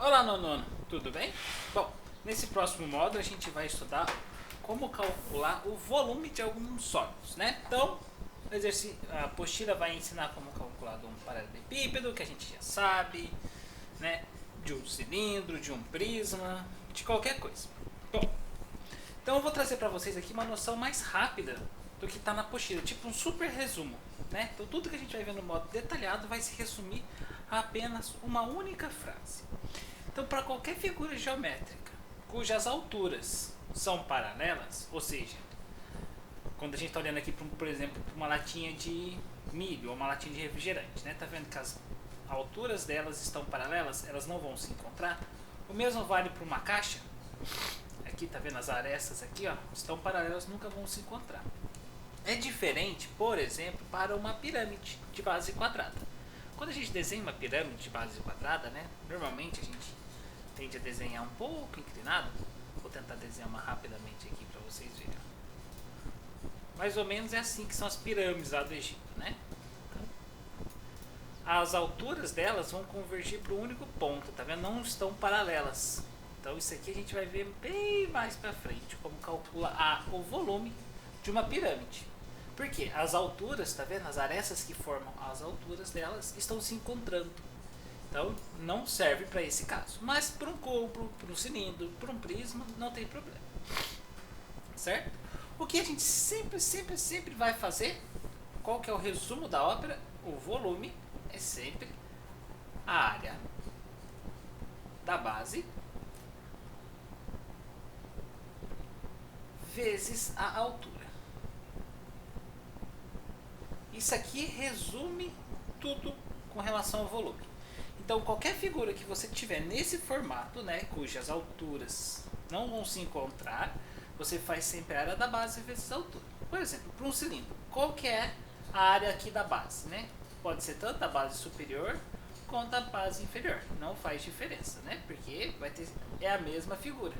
Olá, nono, tudo bem? Bom, nesse próximo módulo a gente vai estudar como calcular o volume de alguns sólidos, né? Então, a apostila vai ensinar como calcular de um paralelepípedo, que a gente já sabe, né? De um cilindro, de um prisma, de qualquer coisa. Bom, então eu vou trazer para vocês aqui uma noção mais rápida do que está na apostila, tipo um super resumo, né? Então tudo que a gente vai ver no modo detalhado vai se resumir a apenas uma única frase. Então, para qualquer figura geométrica cujas alturas são paralelas, ou seja, quando a gente está olhando aqui, por exemplo, para uma latinha de milho ou uma latinha de refrigerante, né? Tá vendo que as alturas delas estão paralelas, elas não vão se encontrar. O mesmo vale para uma caixa. Aqui tá vendo as arestas aqui, ó, estão paralelas, nunca vão se encontrar. É diferente, por exemplo, para uma pirâmide de base quadrada. Quando a gente desenha uma pirâmide de base quadrada, né, normalmente a gente tende a desenhar um pouco inclinado. Vou tentar desenhar uma rapidamente aqui para vocês verem. Mais ou menos é assim que são as pirâmides lá do Egito, né? As alturas delas vão convergir para o único ponto, tá vendo? Não estão paralelas. Então isso aqui a gente vai ver bem mais para frente, como calcula o volume de uma pirâmide. Porque as alturas, tá vendo? As arestas que formam as alturas delas estão se encontrando. Então não serve para esse caso. Mas para um cubo, para um cilindro, para um prisma, não tem problema. Certo? O que a gente sempre vai fazer? Qual que é o resumo da ópera? O volume é sempre a área da base vezes a altura. Isso aqui resume tudo com relação ao volume. Então, qualquer figura que você tiver nesse formato, né, cujas alturas não vão se encontrar, você faz sempre a área da base vezes a altura. Por exemplo, para um cilindro, qual que é a área aqui da base, né? Pode ser tanto a base superior quanto a base inferior. Não faz diferença, né? Porque é a mesma figura.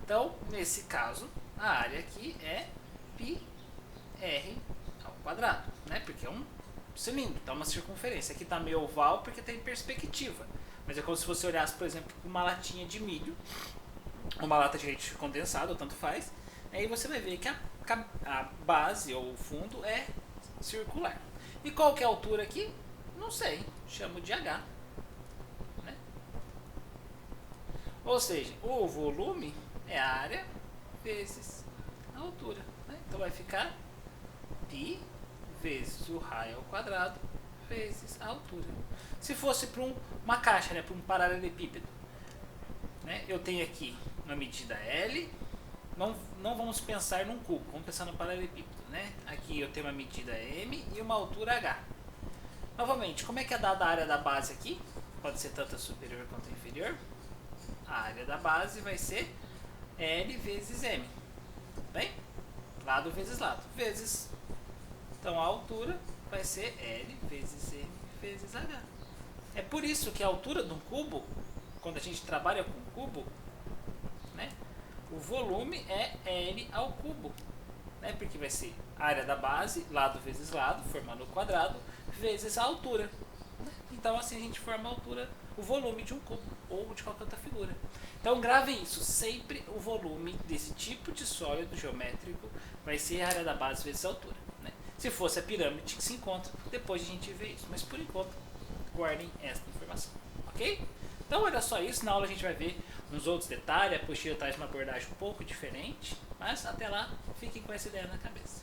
Então, nesse caso, a área aqui é πr ao quadrado, né? Porque é um cilindro, tá uma circunferência. Aqui tá meio oval porque tem perspectiva. Mas é como se você olhasse, por exemplo, uma latinha de milho, uma lata de leite condensado, tanto faz. Aí você vai ver que a base ou o fundo é circular. E qual que é a altura aqui? Não sei, chamo de H. Né? Ou seja, o volume é a área vezes a altura. Né? Então vai ficar π vezes o raio ao quadrado vezes a altura. Se fosse para uma caixa, né, para um paralelepípedo, né, eu tenho aqui uma medida L, não vamos pensar num cubo, vamos pensar no paralelepípedo. Né? Aqui eu tenho uma medida M e uma altura H. Novamente, como é que é dada a área da base aqui? Pode ser tanto a superior quanto a inferior. A área da base vai ser L vezes M. Bem? Lado vezes lado. Vezes. Então a altura vai ser L vezes M vezes H. É por isso que a altura de um cubo, quando a gente trabalha com um cubo, né, o volume é L ao cubo. Né, porque vai ser a área da base, lado vezes lado, formando o quadrado, vezes a altura. Então assim a gente forma a altura, o volume de um cubo ou de qualquer outra figura. Então gravem isso, sempre o volume desse tipo de sólido geométrico vai ser a área da base vezes a altura. Né? Se fosse a pirâmide que se encontra, depois a gente vê isso. Mas por enquanto, guardem essa informação. Ok? Então era só isso, na aula a gente vai ver uns outros detalhes, a apostila traz uma abordagem um pouco diferente, mas até lá, fiquem com essa ideia na cabeça.